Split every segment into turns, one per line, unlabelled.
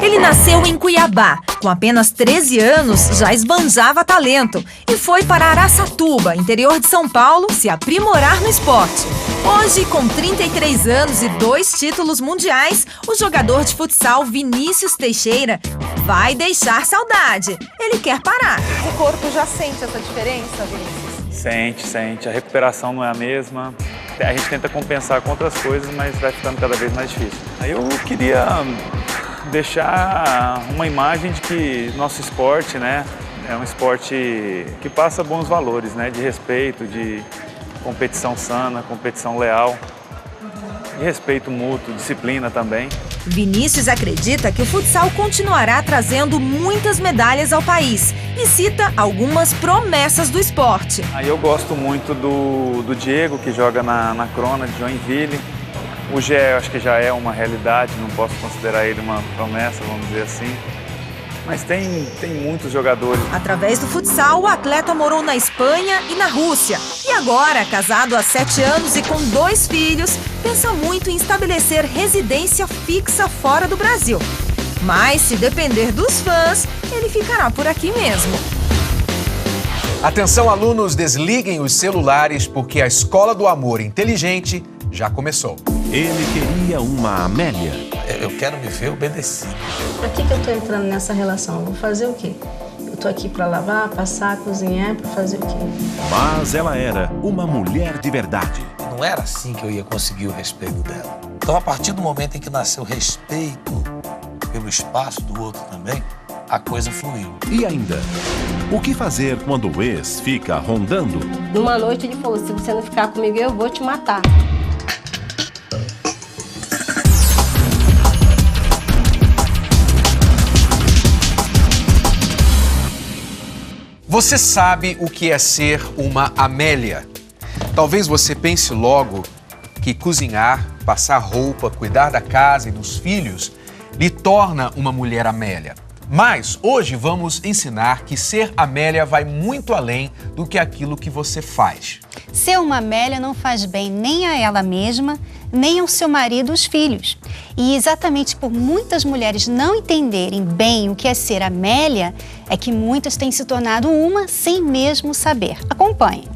Ele nasceu em Cuiabá. Com apenas 13 anos, já esbanjava talento e foi para Araçatuba, interior de São Paulo, se aprimorar no esporte. Hoje, com 33 anos e 2 títulos mundiais, o jogador de futsal Vinícius Teixeira vai deixar saudade. Ele quer parar.
O corpo já sente essa diferença, Vinícius?
Sente. A recuperação não é a mesma. A gente tenta compensar com outras coisas, mas vai ficando cada vez mais difícil. Aí eu queria deixar uma imagem de que nosso esporte, né, é um esporte que passa bons valores, né, de respeito, de competição sana, competição leal, de respeito mútuo, disciplina também.
Vinícius acredita que o futsal continuará trazendo muitas medalhas ao país e cita algumas promessas do esporte.
Aí eu gosto muito do Diego, que joga na Crona de Joinville. O Gé, acho que já é uma realidade, não posso considerar ele uma promessa, vamos dizer assim. Mas tem muitos jogadores.
Através do futsal, o atleta morou na Espanha e na Rússia. E agora, casado há 7 anos e com 2 filhos, pensa muito em estabelecer residência fixa fora do Brasil. Mas, se depender dos fãs, ele ficará por aqui mesmo.
Atenção, alunos, desliguem os celulares porque a Escola do Amor Inteligente já começou.
Ele queria uma Amélia.
Eu quero me ver obedecido.
Pra que eu tô entrando nessa relação? Eu vou fazer o quê? Eu tô aqui pra lavar, passar, cozinhar, pra fazer o quê?
Mas ela era uma mulher de verdade.
Não era assim que eu ia conseguir o respeito dela. Então, a partir do momento em que nasceu respeito pelo espaço do outro também, a coisa fluiu.
E ainda, o que fazer quando o ex fica rondando?
Numa noite ele falou, se você não ficar comigo, eu vou te matar.
Você sabe o que é ser uma Amélia? Talvez você pense logo que cozinhar, passar roupa, cuidar da casa e dos filhos lhe torna uma mulher Amélia. Mas hoje vamos ensinar que ser Amélia vai muito além do que aquilo que você faz.
Ser uma Amélia não faz bem nem a ela mesma, nem ao seu marido e os filhos. E exatamente por muitas mulheres não entenderem bem o que é ser Amélia, é que muitas têm se tornado uma sem mesmo saber. Acompanhe.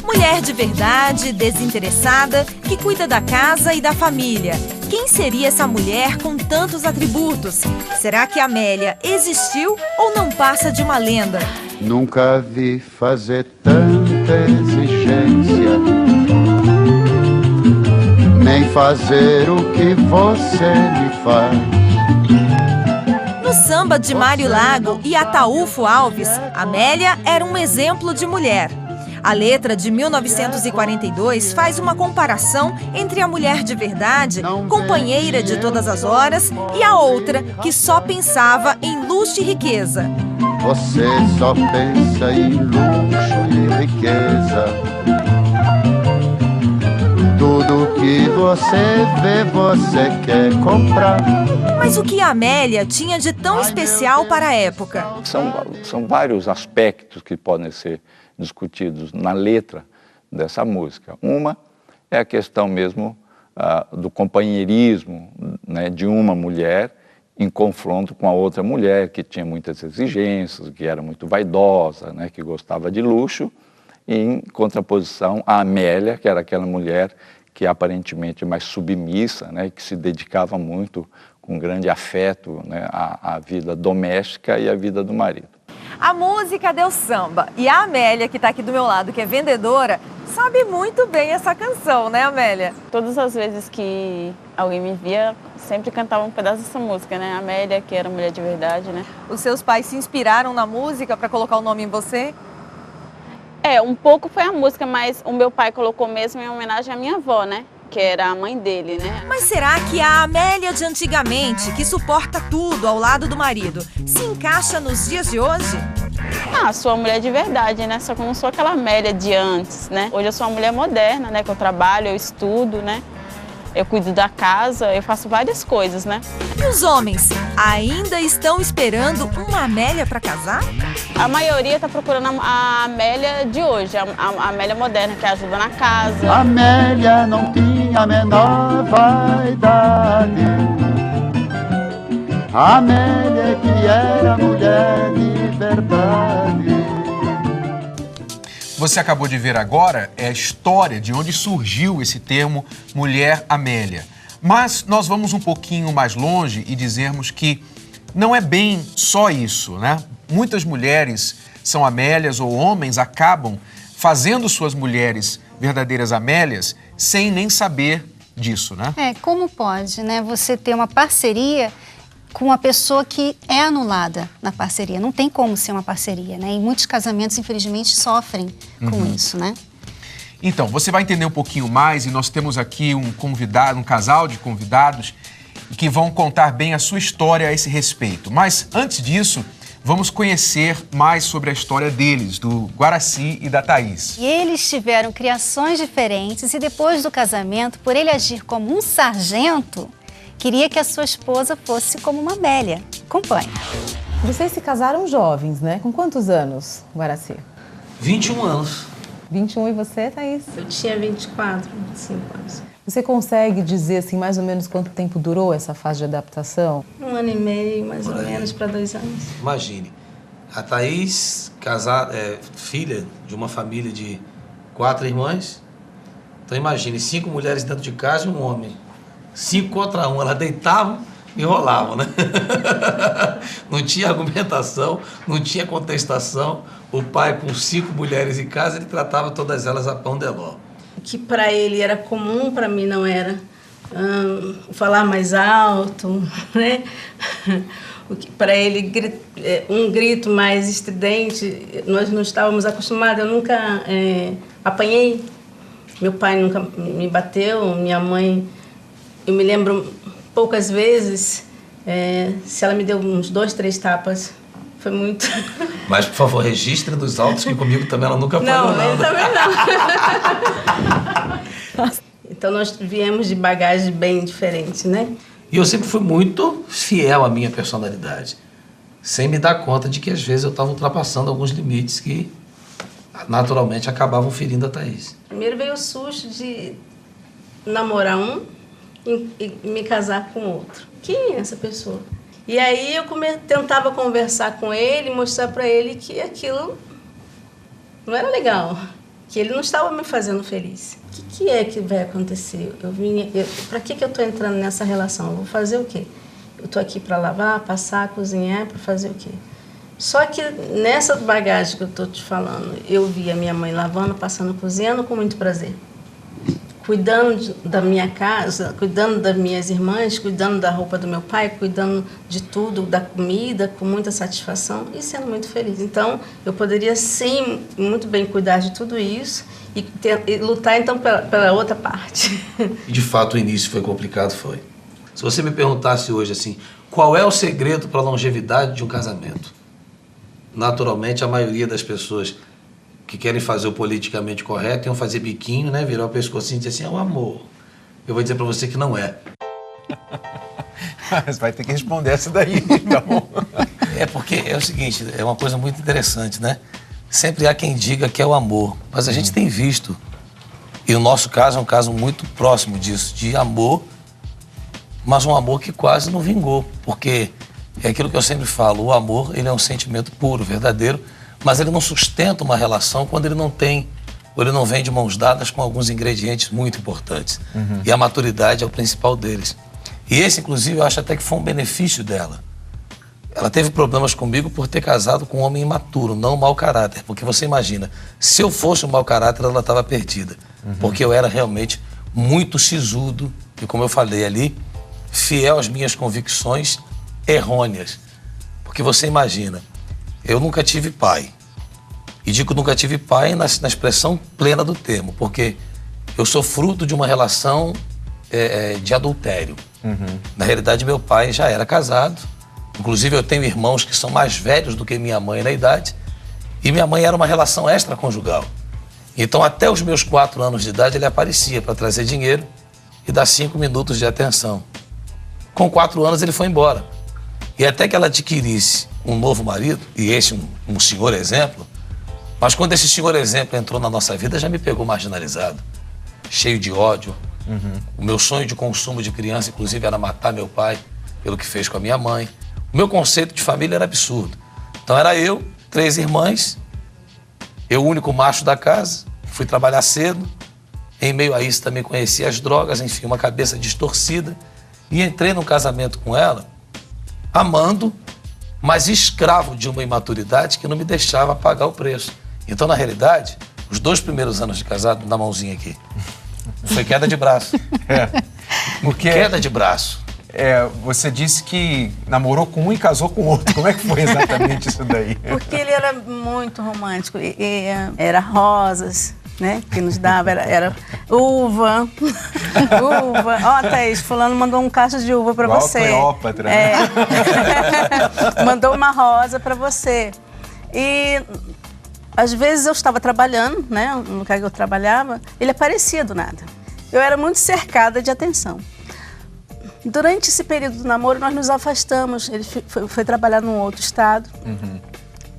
Mulher de verdade, desinteressada, que cuida da casa e da família. Quem seria essa mulher com tantos atributos? Será que a Amélia existiu ou não passa de uma lenda?
Nunca vi fazer tanta exigência, nem fazer o que você me faz.
No samba de Mário Lago e Ataúfo Alves, Amélia era um exemplo de mulher. A letra de 1942 faz uma comparação entre a mulher de verdade, companheira de todas as horas, e a outra que só pensava em luxo e riqueza.
Você só pensa em luxo e riqueza. Tudo que você vê, você quer comprar.
Mas o que a Amélia tinha de tão especial para a época?
São vários aspectos que podem ser discutidos na letra dessa música. Uma é a questão mesmo do companheirismo, né, de uma mulher em confronto com a outra mulher que tinha muitas exigências, que era muito vaidosa, né, que gostava de luxo, em contraposição à Amélia, que era aquela mulher que aparentemente é mais submissa, né, que se dedicava muito com grande afeto, né, à vida doméstica e à vida do marido.
A música deu samba e a Amélia, que está aqui do meu lado, que é vendedora, sabe muito bem essa canção, né, Amélia?
Todas as vezes que alguém me via, sempre cantava um pedaço dessa música, né? A Amélia, que era mulher de verdade, né?
Os seus pais se inspiraram na música para colocar o nome em você?
Um pouco foi a música, mas o meu pai colocou mesmo em homenagem à minha avó, né? Que era a mãe dele, né?
Mas será que a Amélia de antigamente, que suporta tudo ao lado do marido, se encaixa nos dias de hoje?
Sou uma mulher de verdade, né? Só que eu não sou aquela Amélia de antes, né? Hoje eu sou uma mulher moderna, né? Que eu trabalho, eu estudo, né? Eu cuido da casa, eu faço várias coisas, né?
E os homens ainda estão esperando uma Amélia para casar?
A maioria está procurando a Amélia de hoje, a Amélia moderna, que ajuda na casa.
Amélia não tinha tinha a menor vaidade. Amélia que era mulher de verdade.
Você acabou de ver agora a história de onde surgiu esse termo Mulher Amélia. Mas nós vamos um pouquinho mais longe e dizermos que não é bem só isso, né? Muitas mulheres são Amélias ou homens acabam fazendo suas mulheres verdadeiras Amélias sem nem saber disso, né?
Como pode, né? Você ter uma parceria com uma pessoa que é anulada na parceria. Não tem como ser uma parceria, né? E muitos casamentos, infelizmente, sofrem com isso, né?
Então, você vai entender um pouquinho mais e nós temos aqui um casal de convidados que vão contar bem a sua história a esse respeito. Mas, antes disso, vamos conhecer mais sobre a história deles, do Guaraci e da Thaís.
E eles tiveram criações diferentes e depois do casamento, por ele agir como um sargento, queria que a sua esposa fosse como uma Amélia. Acompanhe.
Vocês se casaram jovens, né? Com quantos anos, Guaraci?
21 anos.
21 e você, Thaís?
Eu tinha 24, 25 anos.
Você consegue dizer, assim, mais ou menos quanto tempo durou essa fase de adaptação?
1 ano e meio, mais ou menos, para 2 anos.
Imagine, a Thaís, filha de uma família de 4 irmãs. Então imagine, 5 mulheres dentro de casa e um homem. 5 contra 1, elas deitavam e rolavam, né? Não tinha argumentação, não tinha contestação. O pai, com 5 mulheres em casa, ele tratava todas elas a pão de ló.
O que para ele era comum, para mim não era. Falar mais alto, né? O que para ele, um grito mais estridente, nós não estávamos acostumados. Eu nunca apanhei. Meu pai nunca me bateu, minha mãe... Eu me lembro poucas vezes, se ela me deu uns 2, 3 tapas, foi muito.
Mas, por favor, registre nos autos que comigo também ela nunca apanhou nada.
Não, também não. Então nós viemos de bagagem bem diferente, né?
E eu sempre fui muito fiel à minha personalidade, sem me dar conta de que às vezes eu estava ultrapassando alguns limites que naturalmente acabavam ferindo a Thaís.
Primeiro veio o susto de namorar um e me casar com outro. Quem é essa pessoa? E aí eu tentava conversar com ele, mostrar para ele que aquilo não era legal, que ele não estava me fazendo feliz. O que é que vai acontecer? Para que eu estou entrando nessa relação? Eu vou fazer o quê? Eu estou aqui para lavar, passar, cozinhar, para fazer o quê? Só que nessa bagagem que eu estou te falando, eu via minha mãe lavando, passando, cozinhando com muito prazer. Cuidando da minha casa, cuidando das minhas irmãs, cuidando da roupa do meu pai, cuidando de tudo, da comida, com muita satisfação e sendo muito feliz. Então, eu poderia, sim, muito bem cuidar de tudo isso e lutar, então, pela outra parte.
E, de fato, o início foi complicado, foi. Se você me perguntasse hoje, assim, qual é o segredo para a longevidade de um casamento? Naturalmente, a maioria das pessoas que querem fazer o politicamente correto, iam fazer biquinho, né? Virar o pescocinho e dizer assim, é o amor. Eu vou dizer pra você que não é.
Mas vai ter que responder essa daí, então.
É porque é o seguinte, é uma coisa muito interessante, né? Sempre há quem diga que é o amor, mas a gente tem visto, e o nosso caso é um caso muito próximo disso, de amor, mas um amor que quase não vingou, porque é aquilo que eu sempre falo, o amor, ele é um sentimento puro, verdadeiro, mas ele não sustenta uma relação quando ele não tem, ou ele não vem de mãos dadas com alguns ingredientes muito importantes. E a maturidade é o principal deles. E esse, inclusive, eu acho até que foi um benefício dela. Ela teve problemas comigo por ter casado com um homem imaturo, não um mau caráter. Porque você imagina, se eu fosse um mau caráter, ela estava perdida. Porque eu era realmente muito sisudo e, como eu falei ali, fiel às minhas convicções errôneas. Porque você imagina, eu nunca tive pai. E digo nunca tive pai na expressão plena do termo, porque eu sou fruto de uma relação de adultério. Na realidade, meu pai já era casado. Inclusive, eu tenho irmãos que são mais velhos do que minha mãe na idade. E minha mãe era uma relação extraconjugal. Então, até os meus 4 anos de idade, ele aparecia para trazer dinheiro e dar 5 minutos de atenção. Com 4 anos, ele foi embora. E até que ela adquirisse um novo marido, e esse um senhor exemplo, mas quando esse senhor exemplo entrou na nossa vida, já me pegou marginalizado, cheio de ódio, O meu sonho de consumo de criança, inclusive, era matar meu pai pelo que fez com a minha mãe. O meu conceito de família era absurdo. Então era eu, 3 irmãs, eu o único macho da casa, fui trabalhar cedo. Em meio a isso também conheci as drogas, enfim, uma cabeça distorcida. E entrei num casamento com ela, amando, mas escravo de uma imaturidade que não me deixava pagar o preço. Então, na realidade, os 2 primeiros anos de casado, na mãozinha aqui, foi queda de braço. Queda de braço.
Você disse que namorou com um e casou com outro. Como é que foi exatamente isso daí?
Porque ele era muito romântico. Era rosas, né? Que nos dava, era uva. Uva. Ó, Thaís, fulano mandou um cacho de uva pra
Igual
você.
Cleópatra, né?
Mandou uma rosa pra você. E às vezes eu estava trabalhando, né? No lugar que eu trabalhava, ele aparecia do nada. Eu era muito cercada de atenção. Durante esse período do namoro, nós nos afastamos. Ele foi trabalhar num outro estado.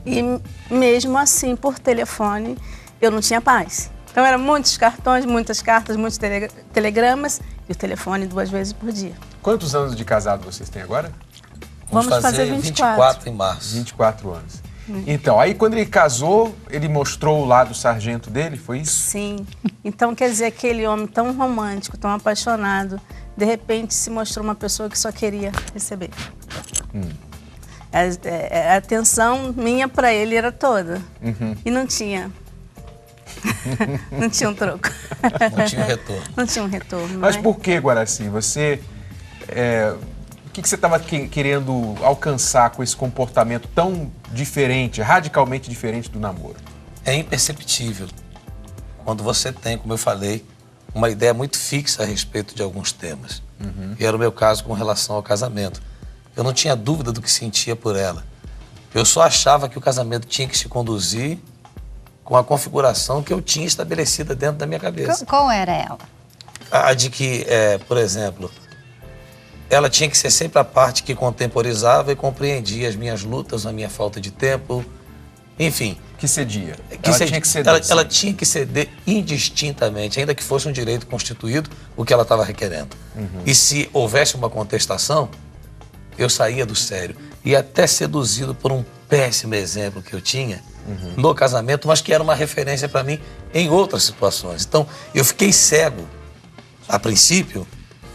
E mesmo assim, por telefone, eu não tinha paz. Então, eram muitos cartões, muitas cartas, muitos telegramas e o telefone 2 vezes por dia.
Quantos anos de casado vocês têm agora?
Vamos fazer
24 em março.
24 anos. Então, aí quando ele casou, ele mostrou o lado sargento dele, foi isso?
Sim. Então, quer dizer, aquele homem tão romântico, tão apaixonado, de repente se mostrou uma pessoa que só queria receber. A atenção minha para ele era toda. E não tinha. Não tinha um troco.
Não tinha um retorno.
Não tinha um retorno.
Mas
né?
por que, Guaraci? Você... o que você estava querendo alcançar com esse comportamento tão diferente, radicalmente diferente do namoro?
É imperceptível. Quando você tem, como eu falei, uma ideia muito fixa a respeito de alguns temas. E era o meu caso com relação ao casamento. Eu não tinha dúvida do que sentia por ela. Eu só achava que o casamento tinha que se conduzir com a configuração que eu tinha estabelecida dentro da minha cabeça.
Qual era ela?
A de que, por exemplo, ela tinha que ser sempre a parte que contemporizava e compreendia as minhas lutas, a minha falta de tempo, enfim.
Que cedia.
Ela tinha que ceder indistintamente, ainda que fosse um direito constituído, o que ela estava requerendo. E se houvesse uma contestação, eu saía do sério. E até seduzido por um péssimo exemplo que eu tinha no casamento, mas que era uma referência para mim em outras situações. Então, eu fiquei cego, a princípio,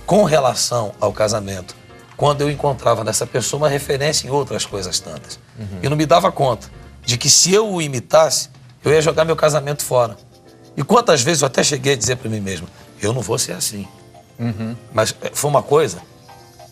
com relação ao casamento, quando eu encontrava nessa pessoa uma referência em outras coisas tantas. Eu não me dava conta de que se eu o imitasse, eu ia jogar meu casamento fora. E quantas vezes eu até cheguei a dizer para mim mesmo, eu não vou ser assim. Mas foi uma coisa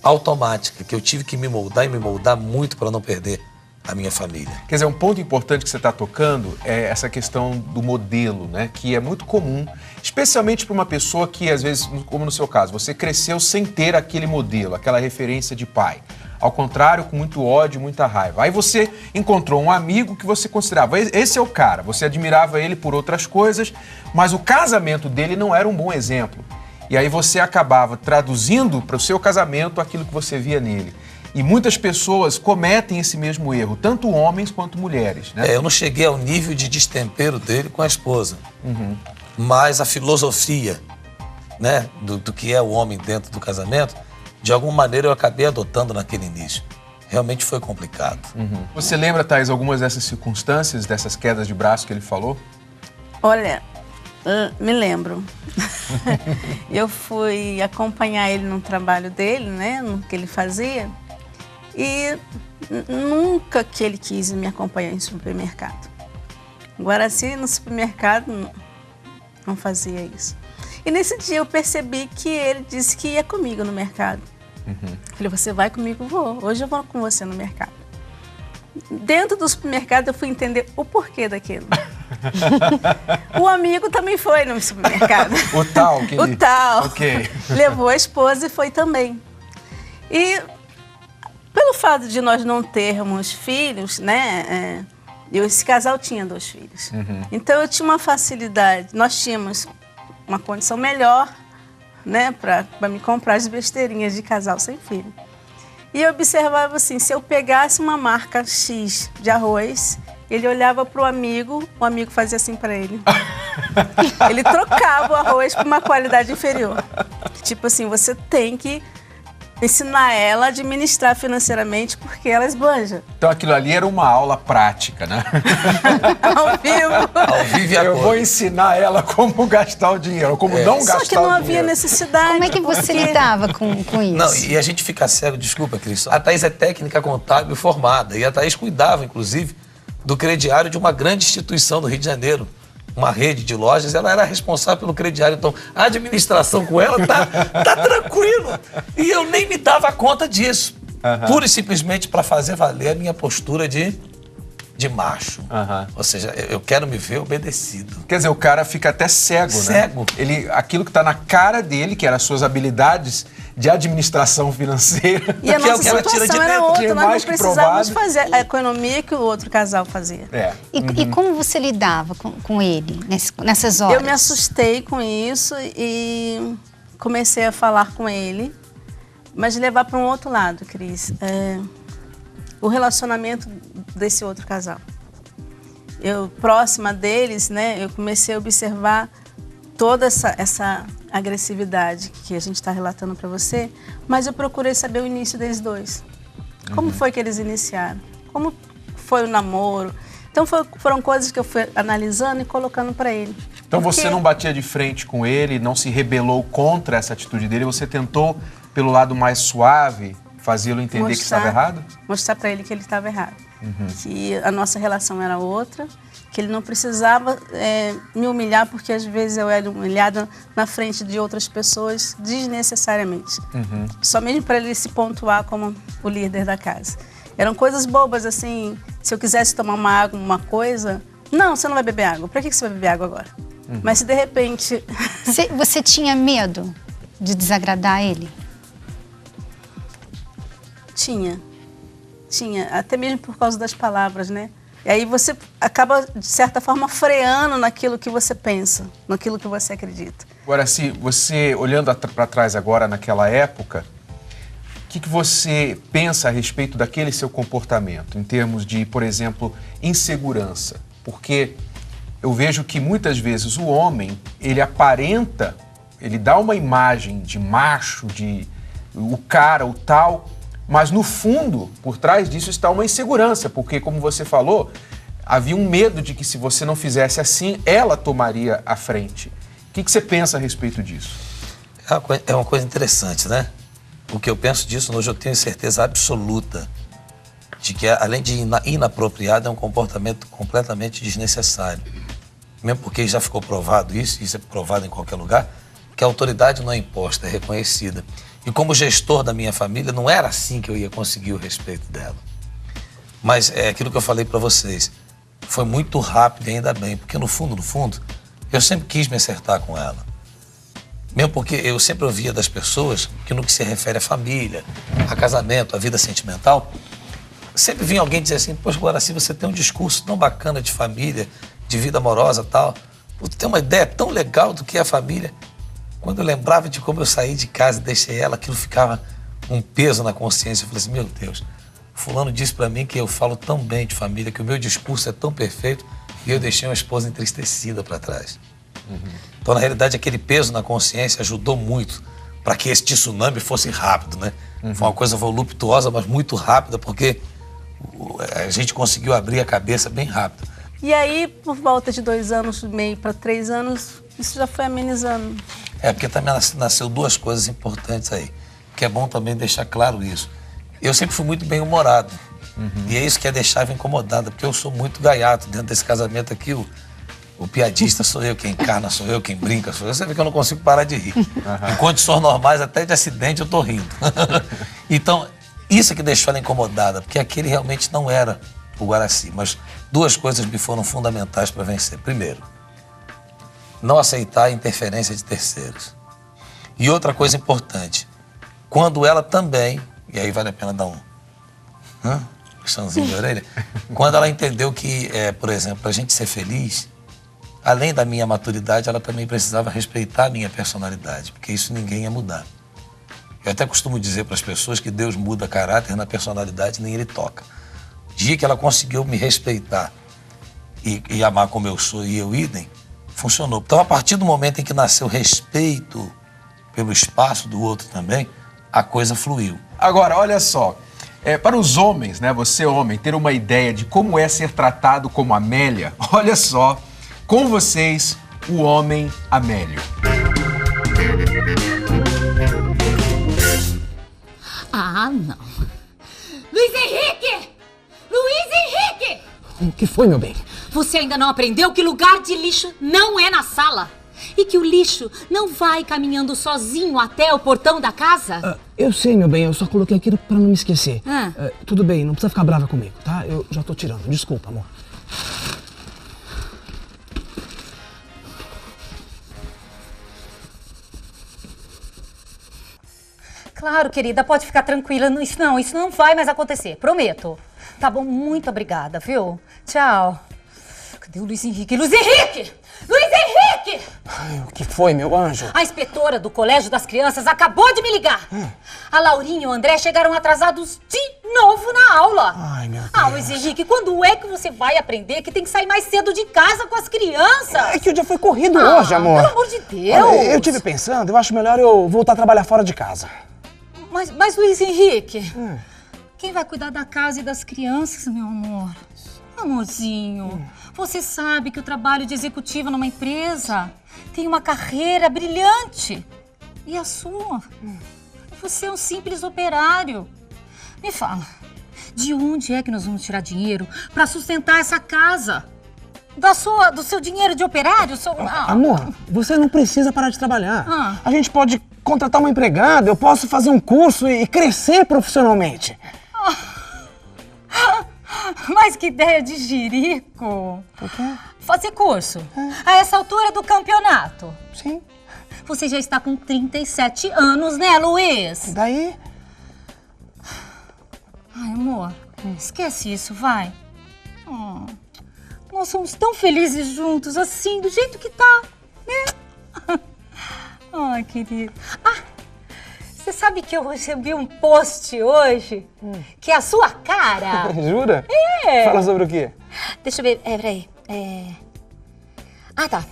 automática, que eu tive que me moldar e me moldar muito para não perder a minha família.
Quer dizer, um ponto importante que você está tocando é essa questão do modelo, né? Que é muito comum, especialmente para uma pessoa que, às vezes, como no seu caso, você cresceu sem ter aquele modelo, aquela referência de pai. Ao contrário, com muito ódio, muita raiva. Aí você encontrou um amigo que você considerava, esse é o cara, você admirava ele por outras coisas, mas o casamento dele não era um bom exemplo. E aí você acabava traduzindo para o seu casamento aquilo que você via nele. E muitas pessoas cometem esse mesmo erro, tanto homens quanto mulheres, né?
Eu não cheguei ao nível de destempero dele com a esposa. Mas a filosofia, né, do que é o homem dentro do casamento, de alguma maneira eu acabei adotando naquele início. Realmente foi complicado.
Você lembra, Thaís, algumas dessas circunstâncias, dessas quedas de braço que ele falou?
Olha, me lembro. Eu fui acompanhar ele no trabalho dele, né, no que ele fazia. E nunca que ele quis me acompanhar em supermercado. Guaraci, no supermercado, não fazia isso. E nesse dia eu percebi que ele disse que ia comigo no mercado. Falei, você vai comigo? Vou. Hoje eu vou com você no mercado. Dentro do supermercado eu fui entender o porquê daquilo. O amigo também foi no supermercado.
O tal?
O tal.
Ok.
Levou a esposa e foi também. E pelo fato de nós não termos filhos, né? Esse casal tinha 2 filhos. Então eu tinha uma facilidade. Nós tínhamos uma condição melhor, né? Para me comprar as besteirinhas de casal sem filho. E eu observava assim, se eu pegasse uma marca X de arroz, ele olhava para o amigo fazia assim para ele. Ele trocava o arroz por uma qualidade inferior. Tipo assim, você tem que ensinar ela a administrar financeiramente porque ela esbanja.
Então aquilo ali era uma aula prática, né?
Ao vivo.
Ao vivo e a
Eu
cor.
vou ensinar ela como gastar o dinheiro, como não gastar o dinheiro.
Só que não havia necessidade.
Como é que você lidava com isso?
Não, e a gente fica cego, desculpa, Cris. A Thaís é técnica contábil formada e a Thaís cuidava, inclusive, do crediário de uma grande instituição do Rio de Janeiro, uma rede de lojas. Ela era responsável pelo crediário. Então, a administração com ela tá tranquilo. E eu nem me dava conta disso. Pura e simplesmente para fazer valer a minha postura de macho. Ou seja, eu quero me ver obedecido.
Quer dizer, o cara fica até cego, né?
Cego.
Aquilo que está na cara dele, que eram as suas habilidades de administração financeira.
E a
Que é o
nossa
que ela tira
situação
de
era
dentro,
outra,
que é
nós não
mais que
precisávamos
provado.
fazer a economia que o outro casal fazia.
E como você lidava com ele nessas horas?
Eu me assustei com isso e comecei a falar com ele, mas levar para um outro lado, Cris. O relacionamento desse outro casal. Eu, próxima deles, né, eu comecei a observar toda essa agressividade que a gente está relatando para você, mas eu procurei saber o início deles dois. Como foi que eles iniciaram? Como foi o namoro? Então foram coisas que eu fui analisando e colocando para ele.
Então você não batia de frente com ele, não se rebelou contra essa atitude dele, você tentou, pelo lado mais suave, fazê-lo entender que estava errado?
Mostrar para ele que ele estava errado. Que a nossa relação era outra, que ele não precisava me humilhar, porque às vezes eu era humilhada na frente de outras pessoas desnecessariamente. Só mesmo para ele se pontuar como o líder da casa. Eram coisas bobas, assim, se eu quisesse tomar uma água, uma coisa... Não, você não vai beber água. Para que você vai beber água agora? Mas se de repente...
Você tinha medo de desagradar ele?
Tinha, até mesmo por causa das palavras, né? E aí você acaba, de certa forma, freando naquilo que você pensa, naquilo que você acredita.
Agora, se você, olhando para trás agora, naquela época, o que você pensa a respeito daquele seu comportamento, em termos de, por exemplo, insegurança? Porque eu vejo que muitas vezes o homem, ele aparenta, ele dá uma imagem de macho, de o cara, o tal... Mas, no fundo, por trás disso está uma insegurança, porque, como você falou, havia um medo de que, se você não fizesse assim, ela tomaria a frente. O que você pensa a respeito disso?
É uma coisa interessante, né? O que eu penso disso, hoje eu tenho certeza absoluta de que, além de inapropriado, é um comportamento completamente desnecessário. Mesmo porque já ficou provado isso é provado em qualquer lugar, que a autoridade não é imposta, é reconhecida. E como gestor da minha família, não era assim que eu ia conseguir o respeito dela. Mas é aquilo que eu falei para vocês. Foi muito rápido e ainda bem, porque no fundo, eu sempre quis me acertar com ela. Mesmo porque eu sempre ouvia das pessoas que, no que se refere à família, a casamento, a vida sentimental, sempre vinha alguém dizer assim: poxa, Guaraci, você tem um discurso tão bacana de família, de vida amorosa e tal. Você tem uma ideia tão legal do que é a família. Quando eu lembrava de como eu saí de casa e deixei ela, aquilo ficava um peso na consciência. Eu falei assim: meu Deus, fulano disse para mim que eu falo tão bem de família, que o meu discurso é tão perfeito, e eu deixei uma esposa entristecida para trás. Então, na realidade, aquele peso na consciência ajudou muito para que esse tsunami fosse rápido, né? Foi uma coisa voluptuosa, mas muito rápida, porque a gente conseguiu abrir a cabeça bem rápido.
E aí, por volta de 2 anos e meio para 3 anos, isso já foi amenizando.
Porque também nasceu 2 coisas importantes aí, que é bom também deixar claro isso. Eu sempre fui muito bem-humorado, e é isso que a deixava incomodada, porque eu sou muito gaiato. Dentro desse casamento aqui, o piadista sou eu, quem encarna sou eu, quem brinca sou eu. Você vê que eu não consigo parar de rir. Em condições normais, até de acidente, eu tô rindo. Então, isso é que deixou ela incomodada, porque aquele realmente não era o Guaraci. Mas 2 coisas me foram fundamentais para vencer. Primeiro, não aceitar a interferência de terceiros. E outra coisa importante, quando ela também, e aí vale a pena dar um puxãozinho de orelha, quando ela entendeu que, por exemplo, para a gente ser feliz, além da minha maturidade, ela também precisava respeitar a minha personalidade, porque isso ninguém ia mudar. Eu até costumo dizer para as pessoas que Deus muda caráter, na personalidade nem Ele toca. O dia que ela conseguiu me respeitar e amar como eu sou e eu idem, funcionou. Então, a partir do momento em que nasceu respeito pelo espaço do outro também, a coisa fluiu.
Agora, olha só, para os homens, né, você homem, ter uma ideia de como é ser tratado como Amélia, olha só, com vocês, o homem Amélio.
Ah, não. Luiz Henrique! Luiz Henrique!
O que foi, meu bem?
Você ainda não aprendeu que lugar de lixo não é na sala? E que o lixo não vai caminhando sozinho até o portão da casa?
Eu sei, meu bem, eu só coloquei aquilo pra não me esquecer. Tudo bem, não precisa ficar brava comigo, tá? Eu já tô tirando. Desculpa, amor.
Claro, querida, pode ficar tranquila. Isso não vai mais acontecer, prometo. Tá bom, muito obrigada, viu? Tchau. Cadê o Luiz Henrique? Luiz Henrique! Luiz Henrique!
Ai, o que foi, meu anjo?
A inspetora do Colégio das Crianças acabou de me ligar. A Laurinha e o André chegaram atrasados de novo na aula.
Ai, meu Deus.
Luiz Henrique, quando é que você vai aprender que tem que sair mais cedo de casa com as crianças?
É que o dia foi corrido hoje, amor.
Pelo amor de Deus.
Olha, eu tive pensando, eu acho melhor eu voltar a trabalhar fora de casa.
Mas Luiz Henrique, quem vai cuidar da casa e das crianças, meu amor? Amorzinho, você sabe que o trabalho de executiva numa empresa tem uma carreira brilhante. E a sua? Você é um simples operário. Me fala, de onde é que nós vamos tirar dinheiro para sustentar essa casa? Do seu dinheiro de operário?
Amor, você não precisa parar de trabalhar. A gente pode contratar uma empregada, eu posso fazer um curso e crescer profissionalmente.
Mas que ideia de jirico.
O quê?
Fazer curso. A essa altura do campeonato.
Sim.
Você já está com 37 anos, né, Luiz?
E daí?
Ai, amor, esquece isso, vai. Nós somos tão felizes juntos, assim, do jeito que tá, né? Ai, querido. Você sabe que eu recebi um post hoje que é a sua cara?
Jura?
É.
Fala sobre o quê?
Deixa eu ver, peraí. Tá.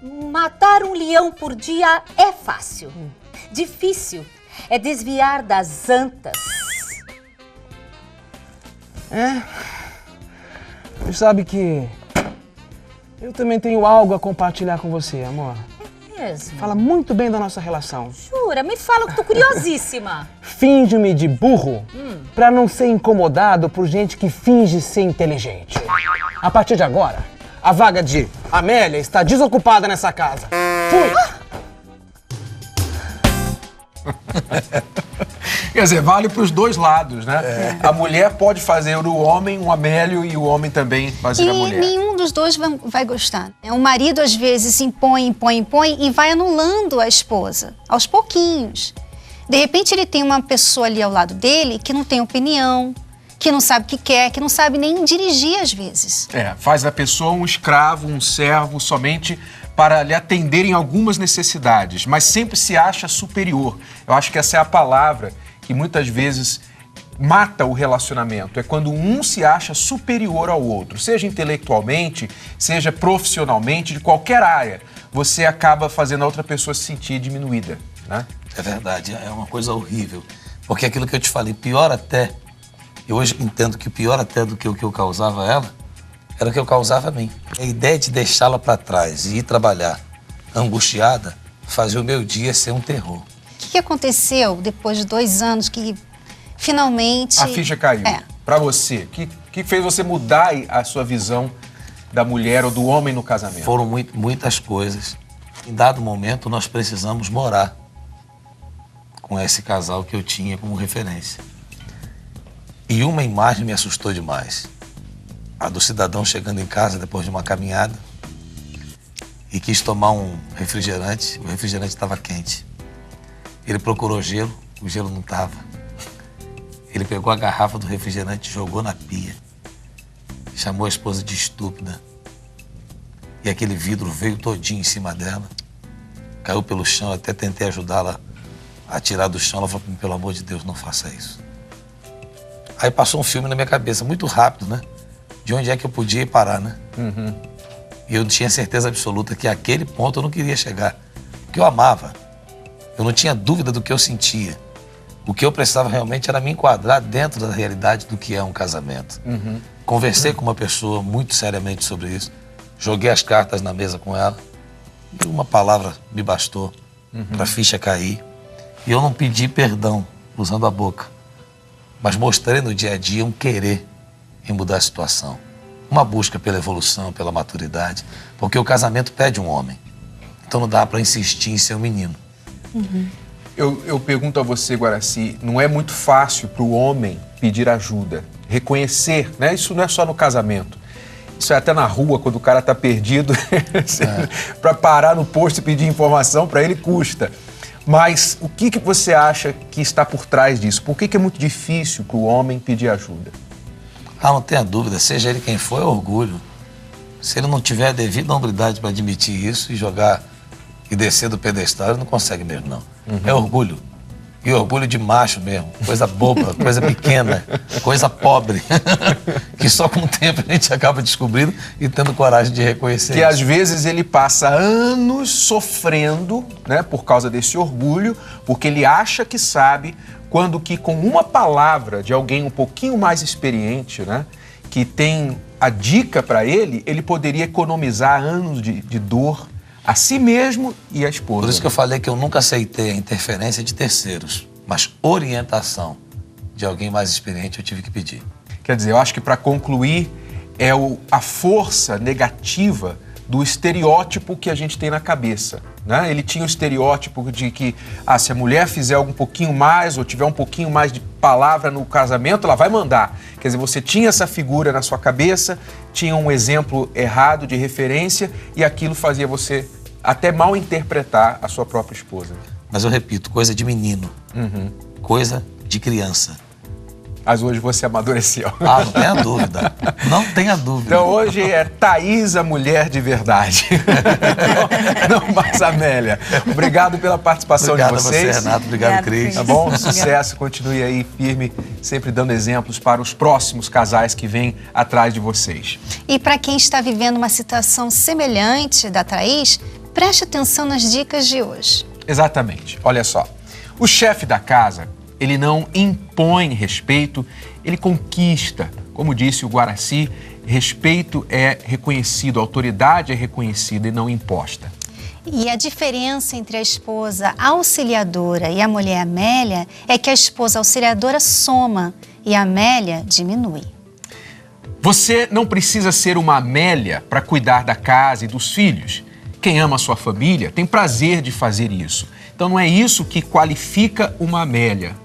Matar um leão por dia é fácil. Difícil é desviar das antas.
Você sabe que eu também tenho algo a compartilhar com você, amor.
Mesmo?
Fala muito bem da nossa relação.
Jura? Me fala que tô curiosíssima.
Finge-me de burro pra não ser incomodado por gente que finge ser inteligente. A partir de agora, a vaga de Amélia está desocupada nessa casa. Fui!
Quer dizer, vale para os dois lados, né? A mulher pode fazer o homem um Amélio e o homem também fazer a mulher.
E nenhum dos dois vai gostar. O marido, às vezes, impõe e vai anulando a esposa, aos pouquinhos. De repente, ele tem uma pessoa ali ao lado dele que não tem opinião, que não sabe o que quer, que não sabe nem dirigir, às vezes.
Faz da pessoa um escravo, um servo, somente para lhe atender em algumas necessidades, mas sempre se acha superior. Eu acho que essa é a palavra que muitas vezes mata o relacionamento. É quando um se acha superior ao outro, seja intelectualmente, seja profissionalmente, de qualquer área. Você acaba fazendo a outra pessoa se sentir diminuída, né?
É verdade, é uma coisa horrível. Porque aquilo que eu te falei, pior até, eu hoje entendo que pior até do que o que eu causava a ela, era o que eu causava a mim. A ideia de deixá-la para trás e ir trabalhar angustiada fazia o meu dia ser um terror.
O que aconteceu depois de 2 anos que finalmente...
A ficha caiu. Para você, o que fez você mudar a sua visão da mulher ou do homem no casamento?
Foram muitas coisas. Em dado momento, nós precisamos morar com esse casal que eu tinha como referência. E uma imagem me assustou demais. A do cidadão chegando em casa depois de uma caminhada e quis tomar um refrigerante. O refrigerante estava quente. Ele procurou gelo, o gelo não estava. Ele pegou a garrafa do refrigerante e jogou na pia. Chamou a esposa de estúpida. E aquele vidro veio todinho em cima dela. Caiu pelo chão, eu até tentei ajudá-la a tirar do chão. Ela falou, pelo amor de Deus, não faça isso. Aí passou um filme na minha cabeça, muito rápido, né? De onde é que eu podia ir parar, né? E eu tinha certeza absoluta que aquele ponto eu não queria chegar. Porque eu amava. Eu não tinha dúvida do que eu sentia. O que eu precisava realmente era me enquadrar dentro da realidade do que é um casamento. Conversei com uma pessoa muito seriamente sobre isso. Joguei as cartas na mesa com ela. E uma palavra me bastou para a ficha cair. E eu não pedi perdão usando a boca. Mas mostrei no dia a dia um querer em mudar a situação. Uma busca pela evolução, pela maturidade. Porque o casamento pede um homem. Então não dá para insistir em ser um menino.
Eu pergunto a você, Guaraci, não é muito fácil para o homem pedir ajuda, reconhecer, né? Isso não é só no casamento. Isso é até na rua, quando o cara está perdido, para parar no posto e pedir informação, para ele custa. Mas o que você acha que está por trás disso? Por que é muito difícil para o homem pedir ajuda?
Ah, não tenha dúvida, seja ele quem for, é orgulho. Se ele não tiver a devida hombridade para admitir isso e jogar e descer do pedestal, ele não consegue mesmo, não. É orgulho. E orgulho de macho mesmo. Coisa boba, coisa pequena, coisa pobre. Que só com o tempo a gente acaba descobrindo e tendo coragem de reconhecer
que
isso.
Às vezes ele passa anos sofrendo, né, por causa desse orgulho, porque ele acha que sabe, quando que com uma palavra de alguém um pouquinho mais experiente, né, que tem a dica para ele, ele poderia economizar anos de dor a si mesmo e a esposa.
Por isso que eu falei que eu nunca aceitei a interferência de terceiros, mas orientação de alguém mais experiente eu tive que pedir.
Quer dizer, eu acho que para concluir é a força negativa do estereótipo que a gente tem na cabeça, né? Ele tinha o estereótipo de que se a mulher fizer um pouquinho mais ou tiver um pouquinho mais de palavra no casamento, ela vai mandar. Quer dizer, você tinha essa figura na sua cabeça, tinha um exemplo errado de referência e aquilo fazia você até mal interpretar a sua própria esposa.
Mas eu repito, coisa de menino, coisa de criança.
Mas hoje você amadureceu.
Ah, não tenha dúvida. Não tenha dúvida.
Então hoje é Thaís, a mulher de verdade. não mais Amélia. Obrigado pela participação de vocês.
Obrigado a você, Renato. Obrigado, Cris.
Tá bom? Sucesso. Continue aí firme, sempre dando exemplos para os próximos casais que vêm atrás de vocês.
E para quem está vivendo uma situação semelhante da Thaís, preste atenção nas dicas de hoje.
Exatamente. Olha só. O chefe da casa, ele não impõe respeito, ele conquista. Como disse o Guaraci, respeito é reconhecido, autoridade é reconhecida e não imposta.
E a diferença entre a esposa auxiliadora e a mulher Amélia é que a esposa auxiliadora soma e a Amélia diminui.
Você não precisa ser uma Amélia para cuidar da casa e dos filhos. Quem ama a sua família tem prazer de fazer isso. Então não é isso que qualifica uma Amélia.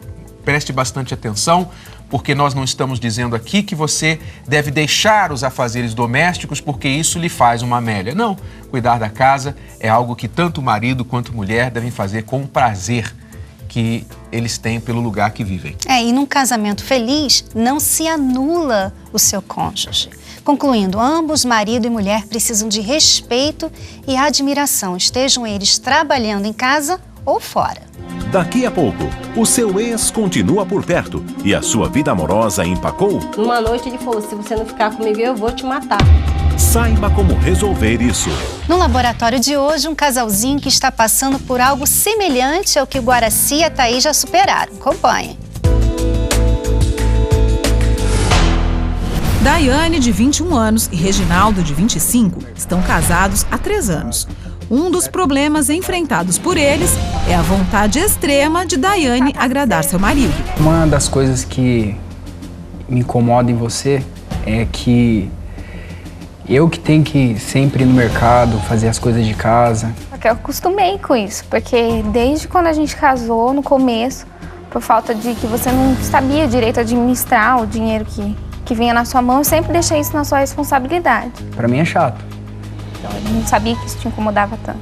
Preste bastante atenção, porque nós não estamos dizendo aqui que você deve deixar os afazeres domésticos porque isso lhe faz uma Amélia. Não, cuidar da casa é algo que tanto o marido quanto a mulher devem fazer com prazer que eles têm pelo lugar que vivem.
E num casamento feliz, não se anula o seu cônjuge. Concluindo, ambos, marido e mulher, precisam de respeito e admiração, estejam eles trabalhando em casa ou fora.
Daqui a pouco, o seu ex continua por perto e a sua vida amorosa empacou?
Numa noite ele falou, se você não ficar comigo, eu vou te matar.
Saiba como resolver isso.
No laboratório de hoje, um casalzinho que está passando por algo semelhante ao que o Guaraci e a Thaís já superaram. Acompanhe.
Daiane, de 21 anos, e Reginaldo, de 25, estão casados há 3 anos. Um dos problemas enfrentados por eles é a vontade extrema de Daiane agradar seu marido.
Uma das coisas que me incomoda em você é que eu que tenho que sempre ir no mercado, fazer as coisas de casa.
Eu acostumei com isso, porque desde quando a gente casou, no começo, por falta de que você não sabia direito administrar o dinheiro que vinha na sua mão, eu sempre deixei isso na sua responsabilidade.
Pra mim é chato.
Então, eu não sabia que isso te incomodava tanto.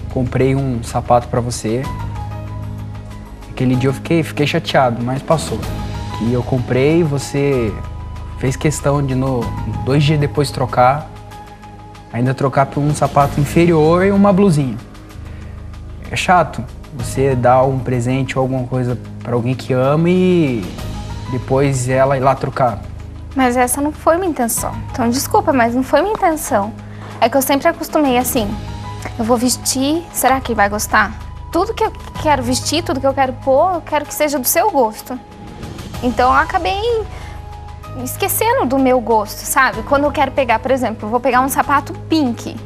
Comprei um sapato pra você. Aquele dia eu fiquei chateado, mas passou. Que eu comprei, você fez questão de 2 dias depois trocar, ainda trocar por um sapato inferior e uma blusinha. É chato você dar um presente ou alguma coisa pra alguém que ama e depois ela ir lá trocar.
Mas essa não foi minha intenção. Então, desculpa, mas não foi minha intenção. é que eu sempre acostumei assim, eu vou vestir, será que vai gostar? Tudo que eu quero vestir, tudo que eu quero pôr, eu quero que seja do seu gosto. Então eu acabei esquecendo do meu gosto, sabe? Quando eu quero pegar, por exemplo, eu vou pegar um sapato pink.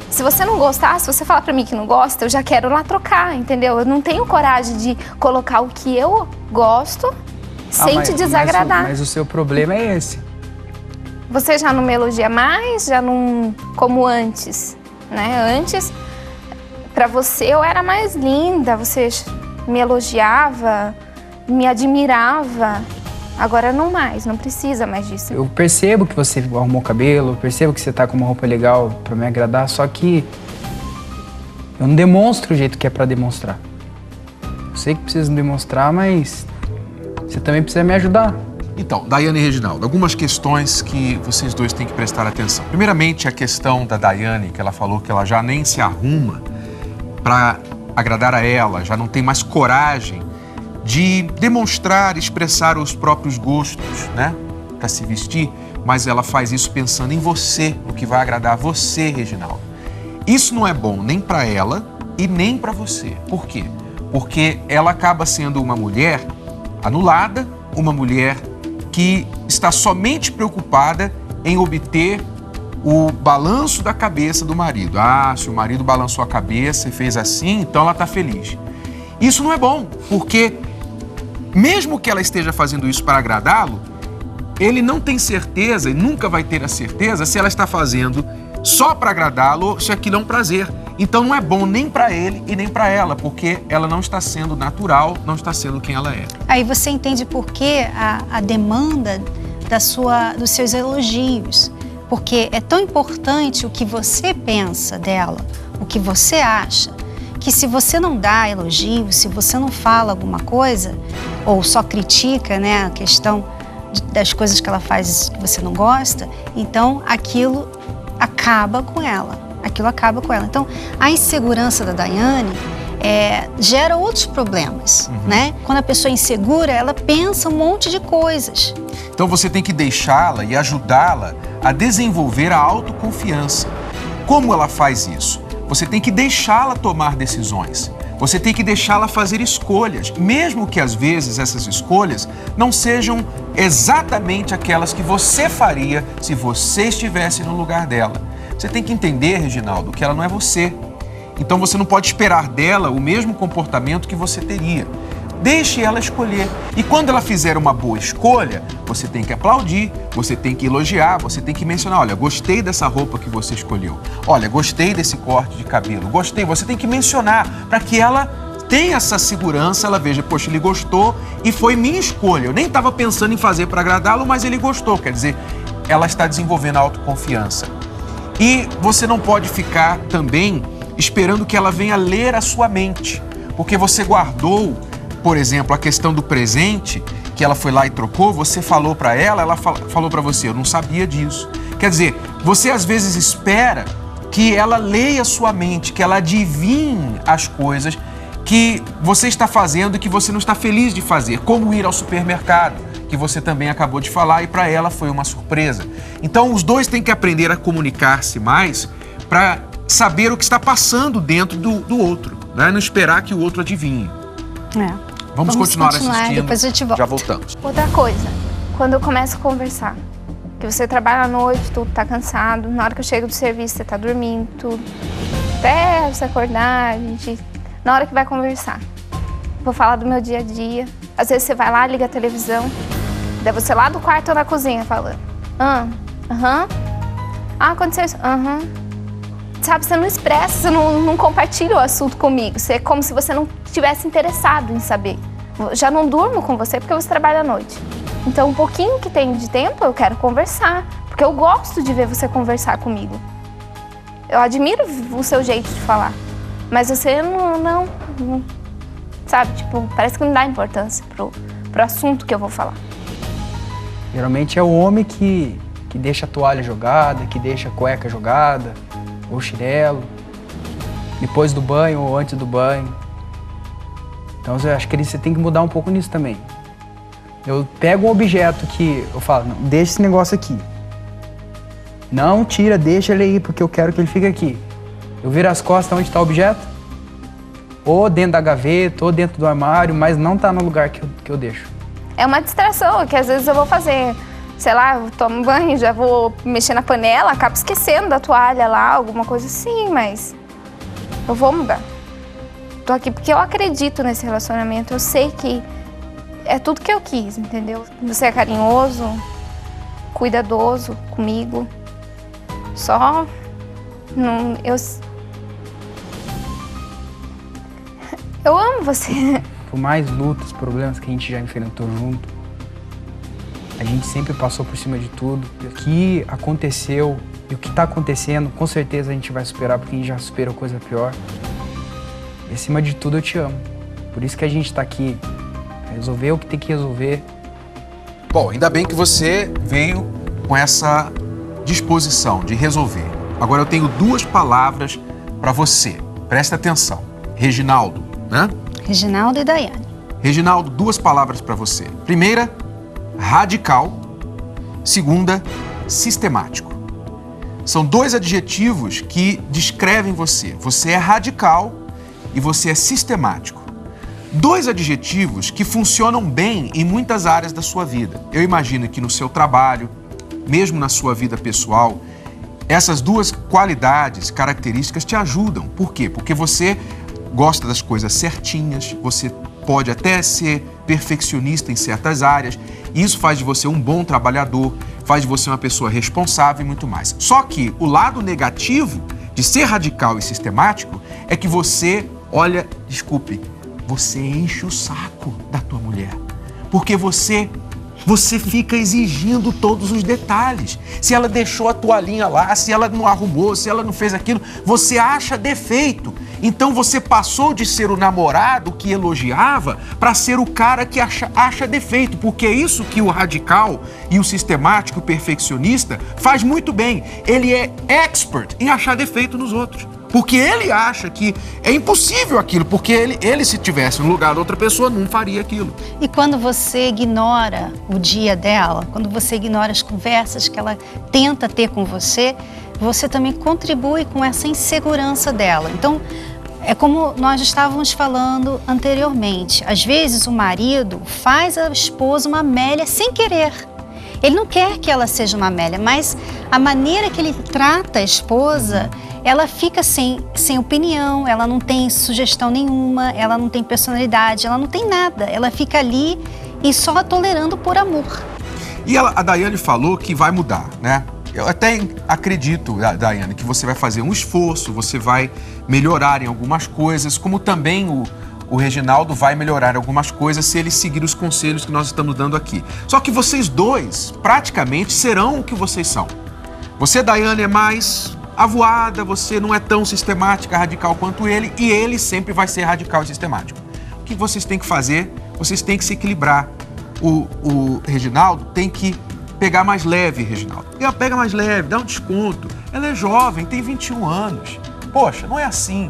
Se você não gostar, se você falar pra mim que não gosta, eu já quero lá trocar, entendeu? Eu não tenho coragem de colocar o que eu gosto sem te desagradar.
Mas o seu problema é esse.
Você já não me elogia mais, já não como antes, né? Antes, pra você eu era mais linda, você me elogiava, me admirava. Agora não mais, não precisa mais disso.
Eu percebo que você arrumou o cabelo, eu percebo que você tá com uma roupa legal pra me agradar, só que eu não demonstro o jeito que é pra demonstrar. Eu sei que precisa demonstrar, mas você também precisa me ajudar.
Então, Daiane e Reginaldo, algumas questões que vocês dois têm que prestar atenção. Primeiramente, a questão da Daiane, que ela falou que ela já nem se arruma pra agradar a ela, já não tem mais coragem de demonstrar, expressar os próprios gostos, né, para se vestir, mas ela faz isso pensando em você, no que vai agradar a você, Reginaldo. Isso não é bom nem para ela e nem para você. Por quê? Porque ela acaba sendo uma mulher anulada, uma mulher que está somente preocupada em obter o balanço da cabeça do marido. Ah, se o marido balançou a cabeça e fez assim, então ela está feliz. Isso não é bom, porque mesmo que ela esteja fazendo isso para agradá-lo, ele não tem certeza e nunca vai ter a certeza se ela está fazendo só para agradá-lo ou se aquilo é um prazer. Então não é bom nem para ele e nem para ela, porque ela não está sendo natural, não está sendo quem ela é.
Aí você entende por que a demanda dos seus elogios. Porque é tão importante o que você pensa dela, o que você acha, que se você não dá elogio, se você não fala alguma coisa, ou só critica, né, a questão das coisas que ela faz que você não gosta, então aquilo acaba com ela. Então, a insegurança da Daiane gera outros problemas, né? Quando a pessoa é insegura, ela pensa um monte de coisas.
Então você tem que deixá-la e ajudá-la a desenvolver a autoconfiança. Como ela faz isso? Você tem que deixá-la tomar decisões. Você tem que deixá-la fazer escolhas, mesmo que às vezes essas escolhas não sejam exatamente aquelas que você faria se você estivesse no lugar dela. Você tem que entender, Reginaldo, que ela não é você. Então você não pode esperar dela o mesmo comportamento que você teria. Deixe ela escolher. E quando ela fizer uma boa escolha, você tem que aplaudir, você tem que elogiar, você tem que mencionar, olha, gostei dessa roupa que você escolheu. Olha, gostei desse corte de cabelo. Gostei. Você tem que mencionar para que ela tenha essa segurança, ela veja, poxa, ele gostou e foi minha escolha. Eu nem estava pensando em fazer para agradá-lo, mas ele gostou. Quer dizer, ela está desenvolvendo a autoconfiança. E você não pode ficar também esperando que ela venha ler a sua mente, porque você guardou, por exemplo, a questão do presente, que ela foi lá e trocou, você falou para ela falou para você, eu não sabia disso. Quer dizer, você às vezes espera que ela leia a sua mente, que ela adivinhe as coisas que você está fazendo e que você não está feliz de fazer, como ir ao supermercado, que você também acabou de falar e para ela foi uma surpresa. Então os dois têm que aprender a comunicar-se mais para saber o que está passando dentro do outro, né? Não esperar que o outro adivinhe. Vamos continuar assistindo,
depois a gente volta.
Já voltamos.
Outra coisa, quando eu começo a conversar, que você trabalha à noite, tudo tá cansado, na hora que eu chego do serviço, você tá dormindo, tudo. Até você acordar, na hora que vai conversar, vou falar do meu dia a dia. Às vezes você vai lá, liga a televisão, daí você lá do quarto ou na cozinha falando. Aconteceu isso. Sabe, você não expressa, você não compartilha o assunto comigo. É como se você não tivesse interessado em saber. Eu já não durmo com você porque você trabalha à noite. Então, um pouquinho que tem de tempo, eu quero conversar. Porque eu gosto de ver você conversar comigo. Eu admiro o seu jeito de falar. Mas você não sabe, tipo, parece que não dá importância pro assunto que eu vou falar.
Geralmente é o homem que deixa a toalha jogada, que deixa a cueca jogada, ou chinelo, depois do banho ou antes do banho. Então eu acho que você tem que mudar um pouco nisso também. Eu pego um objeto que eu falo, não, deixa esse negócio aqui. Não, tira, deixa ele aí, porque eu quero que ele fique aqui. Eu viro as costas onde está o objeto, ou dentro da gaveta, ou dentro do armário, mas não tá no lugar que eu deixo.
É uma distração, que às vezes eu vou fazer, sei lá, eu tomo banho, já vou mexer na panela, acabo esquecendo da toalha lá, alguma coisa assim, mas eu vou mudar. Tô aqui porque eu acredito nesse relacionamento, eu sei que é tudo que eu quis, entendeu? Você é carinhoso, cuidadoso comigo, só não, eu amo você.
Por mais lutas, problemas que a gente já enfrentou junto, a gente sempre passou por cima de tudo. O que aconteceu e o que está acontecendo, com certeza a gente vai superar, porque a gente já superou coisa pior. E acima de tudo, eu te amo. Por isso que a gente está aqui, pra resolver o que tem que resolver.
Bom, ainda bem que você veio com essa disposição de resolver. Agora eu tenho 2 palavras para você. Presta atenção. Reginaldo, né?
Reginaldo e Daiane.
Reginaldo, 2 palavras para você. Primeira, radical. Segunda, sistemático. São 2 adjetivos que descrevem você. Você é radical e você é sistemático. 2 adjetivos que funcionam bem em muitas áreas da sua vida. Eu imagino que no seu trabalho, mesmo na sua vida pessoal, essas 2 qualidades, características te ajudam. Por quê? Porque você gosta das coisas certinhas, você pode até ser perfeccionista em certas áreas, e isso faz de você um bom trabalhador, faz de você uma pessoa responsável e muito mais. Só que o lado negativo de ser radical e sistemático é que você, olha, desculpe, você enche o saco da tua mulher, porque você fica exigindo todos os detalhes. Se ela deixou a toalhinha lá, se ela não arrumou, se ela não fez aquilo, você acha defeito. Então você passou de ser o namorado que elogiava para ser o cara que acha defeito, porque é isso que o radical e o sistemático, o perfeccionista, faz muito bem. Ele é expert em achar defeito nos outros. Porque ele acha que é impossível aquilo, porque ele se tivesse no lugar da outra pessoa, não faria aquilo.
E quando você ignora o dia dela, quando você ignora as conversas que ela tenta ter com você, você também contribui com essa insegurança dela. Então, é como nós estávamos falando anteriormente. Às vezes o marido faz a esposa uma Amélia sem querer. Ele não quer que ela seja uma Amélia, mas a maneira que ele trata a esposa, ela fica sem opinião, ela não tem sugestão nenhuma, ela não tem personalidade, ela não tem nada. Ela fica ali e só tolerando por amor.
E a Daiane falou que vai mudar, né? Eu até acredito, Daiane, que você vai fazer um esforço, você vai melhorar em algumas coisas, como também o Reginaldo vai melhorar em algumas coisas se ele seguir os conselhos que nós estamos dando aqui. Só que vocês 2 praticamente serão o que vocês são. Você, Daiane, é mais avoada, você não é tão sistemática, radical quanto ele, e ele sempre vai ser radical e sistemático. O que vocês têm que fazer? Vocês têm que se equilibrar. O Reginaldo tem que pegar mais leve, Reginaldo. Ela pega mais leve, dá um desconto. Ela é jovem, tem 21 anos. Poxa, não é assim.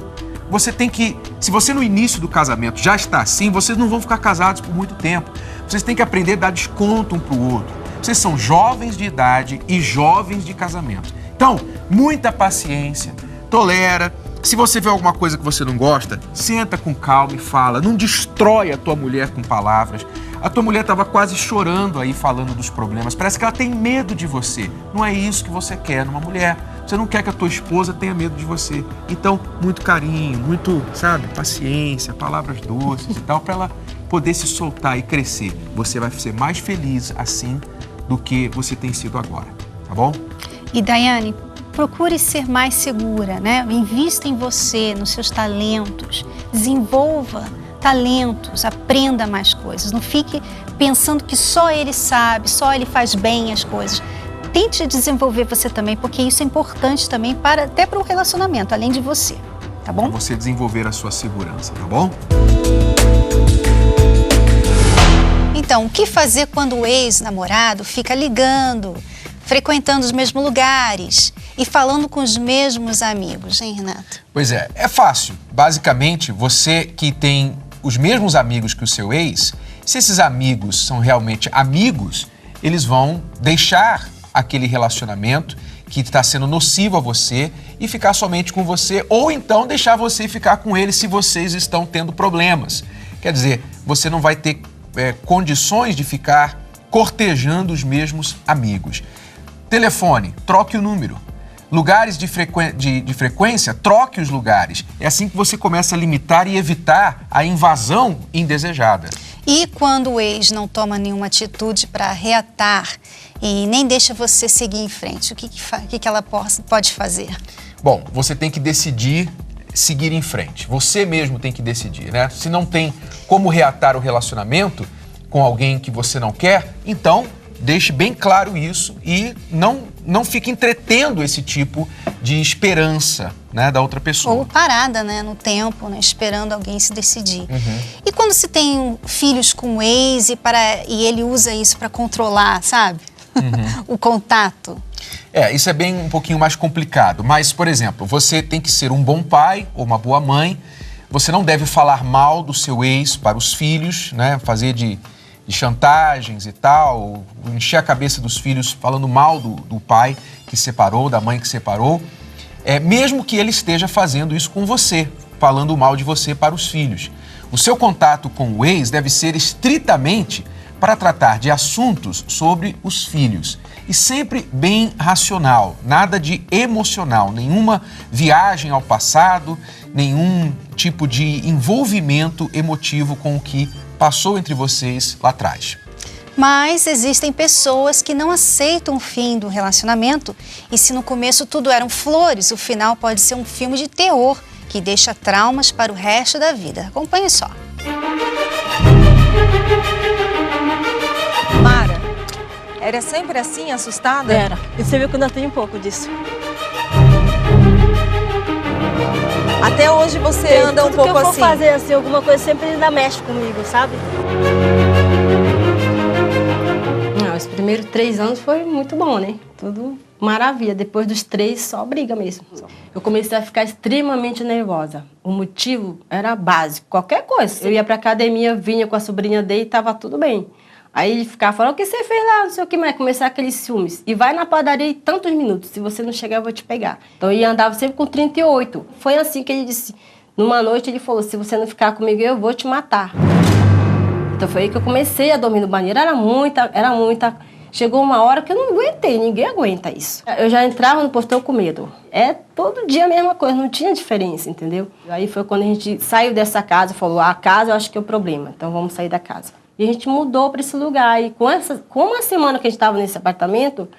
Você tem que... Se você no início do casamento já está assim, vocês não vão ficar casados por muito tempo. Vocês têm que aprender a dar desconto um para o outro. Vocês são jovens de idade e jovens de casamento. Então, muita paciência, tolera. Se você vê alguma coisa que você não gosta, senta com calma e fala. Não destrói a tua mulher com palavras. A tua mulher estava quase chorando aí, falando dos problemas. Parece que ela tem medo de você. Não é isso que você quer numa mulher. Você não quer que a tua esposa tenha medo de você. Então, muito carinho, muito, sabe, paciência, palavras doces e tal, para ela poder se soltar e crescer. Você vai ser mais feliz assim do que você tem sido agora, tá bom?
E Daiane, procure ser mais segura, né? Invista em você, nos seus talentos, desenvolva talentos, aprenda mais coisas. Não fique pensando que só ele sabe, só ele faz bem as coisas. Tente desenvolver você também, porque isso é importante também até para o relacionamento, além de você, tá bom?
Para você desenvolver a sua segurança, tá bom?
Então, o que fazer quando o ex-namorado fica ligando, frequentando os mesmos lugares e falando com os mesmos amigos, hein, Renato?
Pois é fácil. Basicamente, você que tem os mesmos amigos que o seu ex, se esses amigos são realmente amigos, eles vão deixar aquele relacionamento que está sendo nocivo a você e ficar somente com você, ou então deixar você ficar com ele se vocês estão tendo problemas. Quer dizer, você não vai ter condições de ficar cortejando os mesmos amigos. Telefone, troque o número. Lugares de frequência, troque os lugares. É assim que você começa a limitar e evitar a invasão indesejada.
E quando o ex não toma nenhuma atitude para reatar e nem deixa você seguir em frente, o que ela pode fazer?
Bom, você tem que decidir seguir em frente. Você mesmo tem que decidir, né? Se não tem como reatar o relacionamento com alguém que você não quer, então deixe bem claro isso e não fique entretendo esse tipo de esperança, né, da outra pessoa.
Ou parada, né, no tempo, né, esperando alguém se decidir. E quando se tem filhos com o ex e ele usa isso para controlar, sabe? O contato.
Isso é bem um pouquinho mais complicado. Mas, por exemplo, você tem que ser um bom pai ou uma boa mãe. Você não deve falar mal do seu ex para os filhos, né, fazer de chantagens e tal, encher a cabeça dos filhos falando mal do pai que separou, da mãe que separou, mesmo que ele esteja fazendo isso com você, falando mal de você para os filhos. O seu contato com o ex deve ser estritamente para tratar de assuntos sobre os filhos e sempre bem racional, nada de emocional, nenhuma viagem ao passado, nenhum tipo de envolvimento emotivo com o que passou entre vocês lá atrás.
Mas existem pessoas que não aceitam o fim do relacionamento e se no começo tudo eram flores, o final pode ser um filme de terror que deixa traumas para o resto da vida. Acompanhe só.
Mara, era sempre assim, assustada?
Era. E você viu que eu ainda tenho um pouco disso.
Até hoje você anda um pouco assim?
Tudo que eu for fazer assim, alguma coisa sempre ainda mexe comigo, sabe? Não, os primeiros 3 anos foi muito bom, né? Tudo maravilha. Depois dos 3, só briga mesmo. Eu comecei a ficar extremamente nervosa. O motivo era básico, qualquer coisa. Eu ia pra academia, vinha com a sobrinha dele e tava tudo bem. Aí ele ficava falando, o que você fez lá, não sei o que mais, começar aqueles ciúmes. E vai na padaria em tantos minutos, se você não chegar eu vou te pegar. Então eu andava sempre com 38. Foi assim que ele disse, numa noite ele falou, se você não ficar comigo eu vou te matar. Então foi aí que eu comecei a dormir no banheiro, era muita. Chegou uma hora que eu não aguentei, ninguém aguenta isso. Eu já entrava no portão com medo. Todo dia a mesma coisa, não tinha diferença, entendeu? Aí foi quando a gente saiu dessa casa, falou, a casa eu acho que é o problema, então vamos sair da casa. E a gente mudou para esse lugar. E com uma semana que a gente estava nesse apartamento,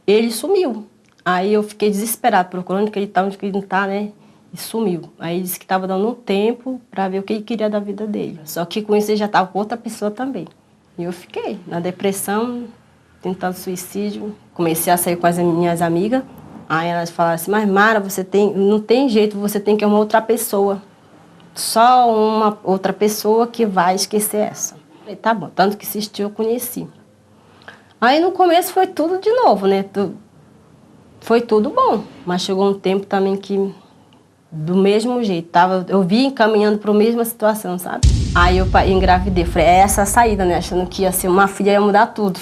ele sumiu. Aí eu fiquei desesperada, procurando onde que ele está, onde que ele não está, né? E sumiu. Aí ele disse que estava dando um tempo para ver o que ele queria da vida dele. Só que com isso ele já estava com outra pessoa também. E eu fiquei na depressão, tentando suicídio. Comecei a sair com as minhas amigas. Aí elas falaram assim, mas Mara, não tem jeito, você tem que arrumar outra pessoa. Só uma outra pessoa que vai esquecer essa. Tá bom, tanto que assistiu eu conheci. Aí no começo foi tudo de novo, né? Foi tudo bom, mas chegou um tempo também que do mesmo jeito, eu vi encaminhando para a mesma situação, sabe? Aí eu engravidei, falei, essa a saída, né? Achando que ia ser uma filha, ia mudar tudo.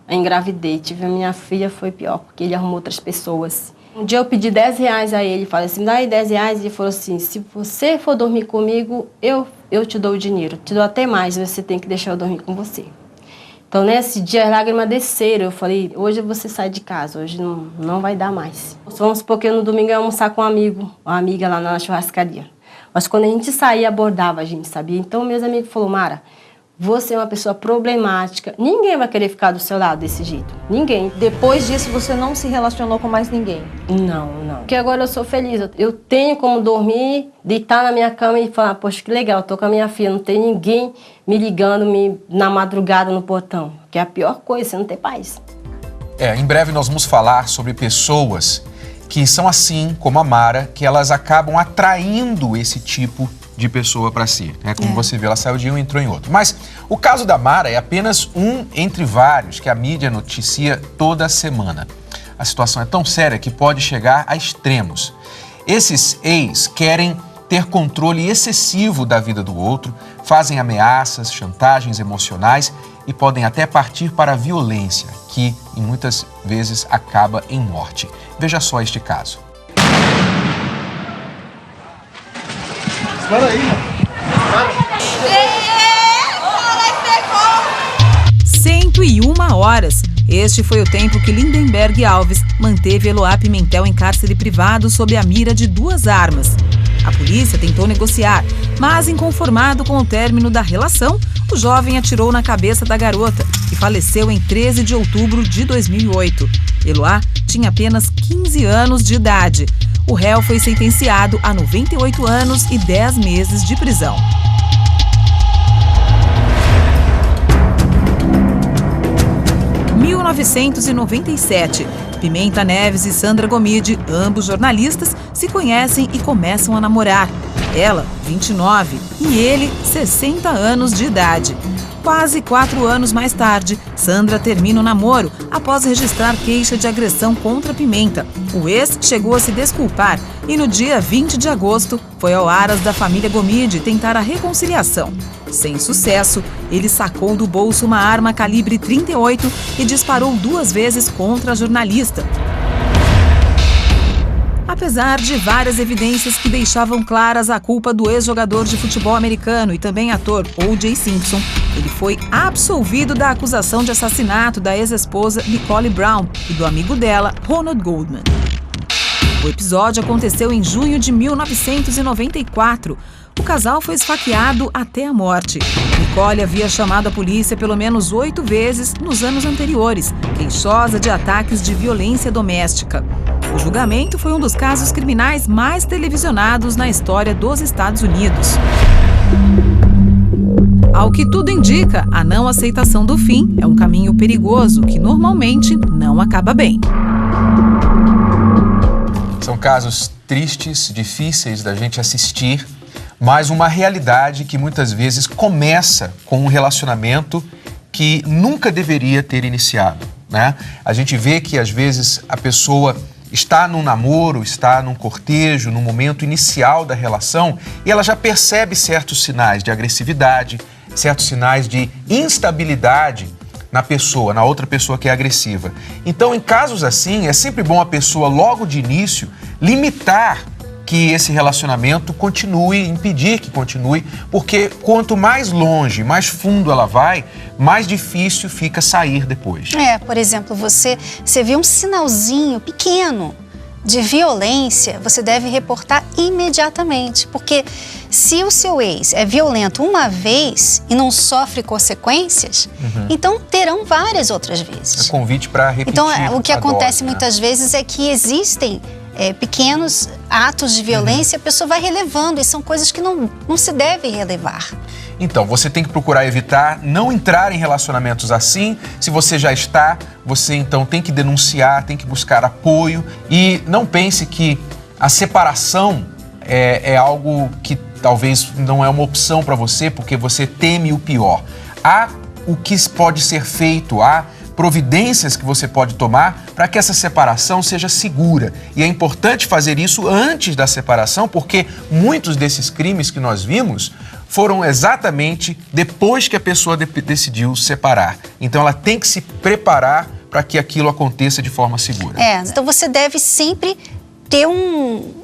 Aí engravidei, tive a minha filha, foi pior, porque ele arrumou outras pessoas. Um dia eu pedi R$10 a ele, falei assim, me dá aí R$10, e ele falou assim, se você for dormir comigo, eu te dou o dinheiro, te dou até mais, você tem que deixar eu dormir com você. Então nesse dia as lágrimas desceram, eu falei, hoje você sai de casa, hoje não vai dar mais. Vamos supor que no domingo eu ia almoçar com uma amiga lá na churrascaria. Mas quando a gente saía, abordava a gente, sabia? Então meus amigos falaram, Mara, você é uma pessoa problemática, ninguém vai querer ficar do seu lado desse jeito, ninguém.
Depois disso você não se relacionou com mais ninguém?
Não. Porque agora eu sou feliz, eu tenho como dormir, deitar na minha cama e falar, poxa, que legal, eu tô com a minha filha, não tem ninguém me ligando na madrugada no portão, que é a pior coisa, você não ter paz.
Em breve nós vamos falar sobre pessoas que são assim, como a Mara, que elas acabam atraindo esse tipo de pessoa para si. Como você vê, ela saiu de um e entrou em outro. Mas o caso da Mara é apenas um entre vários que a mídia noticia toda semana. A situação é tão séria que pode chegar a extremos. Esses ex querem ter controle excessivo da vida do outro, fazem ameaças, chantagens emocionais e podem até partir para a violência, que muitas vezes acaba em morte. Veja só este caso.
Espera aí.
101 horas. Este foi o tempo que Lindenberg Alves manteve Eloá Pimentel em cárcere privado sob a mira de 2 armas. A polícia tentou negociar, mas inconformado com o término da relação, o jovem atirou na cabeça da garota e faleceu em 13 de outubro de 2008. Eloá tinha apenas 15 anos de idade. O réu foi sentenciado a 98 anos e 10 meses de prisão. Em 1997, Pimenta Neves e Sandra Gomide, ambos jornalistas, se conhecem e começam a namorar. Ela, 29, e ele, 60 anos de idade. Quase 4 anos mais tarde, Sandra termina o namoro após registrar queixa de agressão contra Pimenta. O ex chegou a se desculpar e no dia 20 de agosto foi ao aras da família Gomide tentar a reconciliação. Sem sucesso, ele sacou do bolso uma arma calibre 38 e disparou 2 vezes contra a jornalista. Apesar de várias evidências que deixavam claras a culpa do ex-jogador de futebol americano e também ator O.J. Simpson, ele foi absolvido da acusação de assassinato da ex-esposa Nicole Brown e do amigo dela, Ronald Goldman. O episódio aconteceu em junho de 1994. O casal foi esfaqueado até a morte. Nicole havia chamado a polícia pelo menos 8 vezes nos anos anteriores, queixosa de ataques de violência doméstica. O julgamento foi um dos casos criminais mais televisionados na história dos Estados Unidos. Ao que tudo indica, a não aceitação do fim é um caminho perigoso que normalmente não acaba bem.
São casos tristes, difíceis da gente assistir, mas uma realidade que muitas vezes começa com um relacionamento que nunca deveria ter iniciado, né? A gente vê que às vezes a pessoa está num namoro, está num cortejo, no momento inicial da relação e ela já percebe certos sinais de agressividade, certos sinais de instabilidade na pessoa, na outra pessoa que é agressiva. Então, em casos assim, é sempre bom a pessoa, logo de início, limitar que esse relacionamento continue, impedir que continue, porque quanto mais longe, mais fundo ela vai, mais difícil fica sair depois.
Por exemplo, você vê um sinalzinho pequeno de violência, você deve reportar imediatamente, porque se o seu ex é violento uma vez e não sofre consequências, então terão várias outras vezes.
É convite para repetir.
Então, o que acontece
né?
muitas vezes é que existem pequenos atos de violência, a pessoa vai relevando, e são coisas que não se deve relevar.
Então, você tem que procurar evitar, não entrar em relacionamentos assim. Se você já está, você então tem que denunciar, tem que buscar apoio. E não pense que a separação é algo que talvez não é uma opção para você, porque você teme o pior. Há o que pode ser feito, há providências que você pode tomar para que essa separação seja segura. E é importante fazer isso antes da separação, porque muitos desses crimes que nós vimos foram exatamente depois que a pessoa decidiu separar. Então ela tem que se preparar para que aquilo aconteça de forma segura.
Então você deve sempre ter um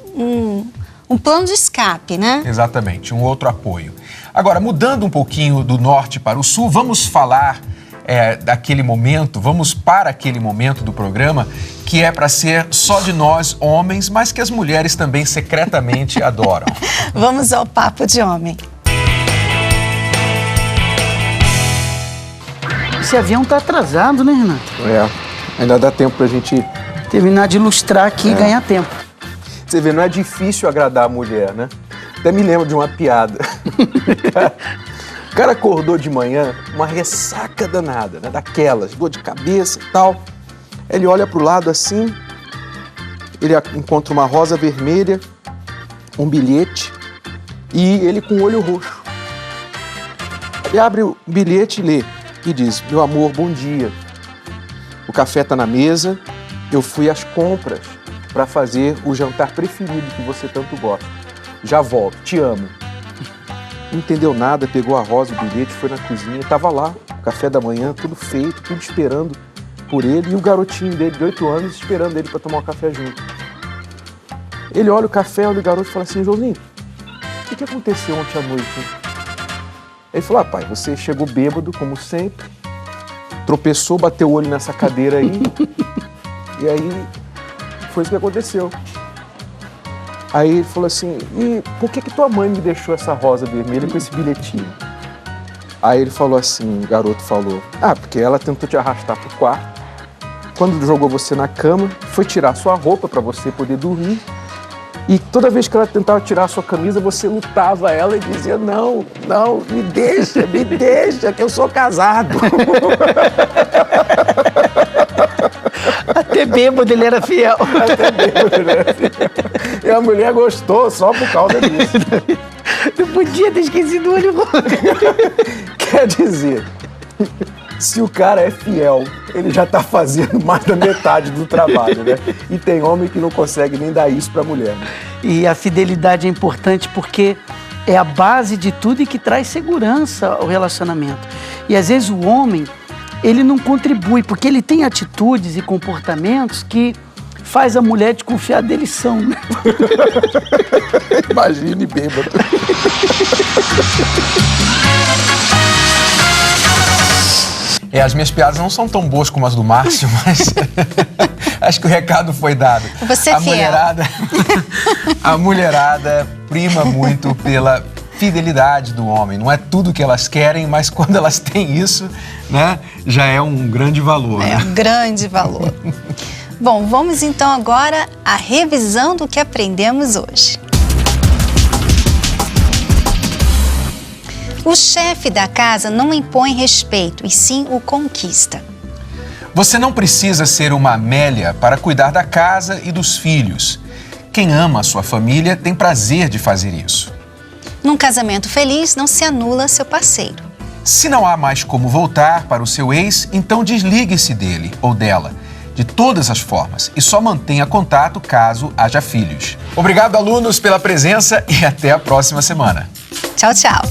plano de escape, né?
Exatamente, um outro apoio. Agora, mudando um pouquinho do norte para o sul, vamos falar daquele momento, vamos para aquele momento do programa que é para ser só de nós homens, mas que as mulheres também secretamente adoram.
Vamos ao Papo de Homem.
Esse avião tá atrasado, né, Renato?
Ainda dá tempo pra gente
terminar de ilustrar aqui e ganhar tempo.
Você vê, não é difícil agradar a mulher, né? Até me lembro de uma piada. O cara acordou de manhã, uma ressaca danada, né? Daquelas, dor de cabeça e tal. Ele olha pro lado assim, ele encontra uma rosa vermelha, um bilhete e ele com o olho roxo. Ele abre o bilhete e lê e diz: meu amor, bom dia. O café tá na mesa, eu fui às compras para fazer o jantar preferido que você tanto gosta. Já volto, te amo. não entendeu nada, pegou a rosa, o bilhete, foi na cozinha, tava lá, café da manhã, tudo feito, tudo esperando por ele, e o garotinho dele, de 8 anos, esperando ele para tomar um café junto. Ele olha o café, olha o garoto e fala assim: Joãozinho, o que aconteceu ontem à noite? Ele falou: pai, você chegou bêbado, como sempre, tropeçou, bateu o olho nessa cadeira aí, e aí foi isso que aconteceu. Aí ele falou assim: e por que tua mãe me deixou essa rosa vermelha com esse bilhetinho? Aí ele falou assim, o garoto falou: porque ela tentou te arrastar pro quarto, quando jogou você na cama, foi tirar sua roupa para você poder dormir, e toda vez que ela tentava tirar a sua camisa, você lutava ela e dizia: não, me deixa, que eu sou casado.
Até bêbado ele era fiel.
Até bêbado ele era fiel. E a mulher gostou só por causa disso.
Não podia ter esquecido o olho roxo.
Quer dizer, se o cara é fiel, ele já tá fazendo mais da metade do trabalho, né? E tem homem que não consegue nem dar isso pra mulher, né?
E a fidelidade é importante porque é a base de tudo e que traz segurança ao relacionamento. E às vezes o homem, ele não contribui, porque ele tem atitudes e comportamentos que faz a mulher desconfiar dele são, né?
Imagine bêbado.
As minhas piadas não são tão boas como as do Márcio, mas acho que o recado foi dado.
Você é fiel.
A mulherada prima muito pela fidelidade do homem. Não é tudo que elas querem, mas quando elas têm isso, né, já é um grande valor.
É um grande valor. Bom, vamos então agora à revisão do que aprendemos hoje. O chefe da casa não impõe respeito, e sim o conquista.
Você não precisa ser uma Amélia para cuidar da casa e dos filhos. Quem ama a sua família tem prazer de fazer isso.
Num casamento feliz, não se anula seu parceiro.
Se não há mais como voltar para o seu ex, então desligue-se dele ou dela, de todas as formas, e só mantenha contato caso haja filhos. Obrigado, alunos, pela presença e até a próxima semana.
Tchau, tchau.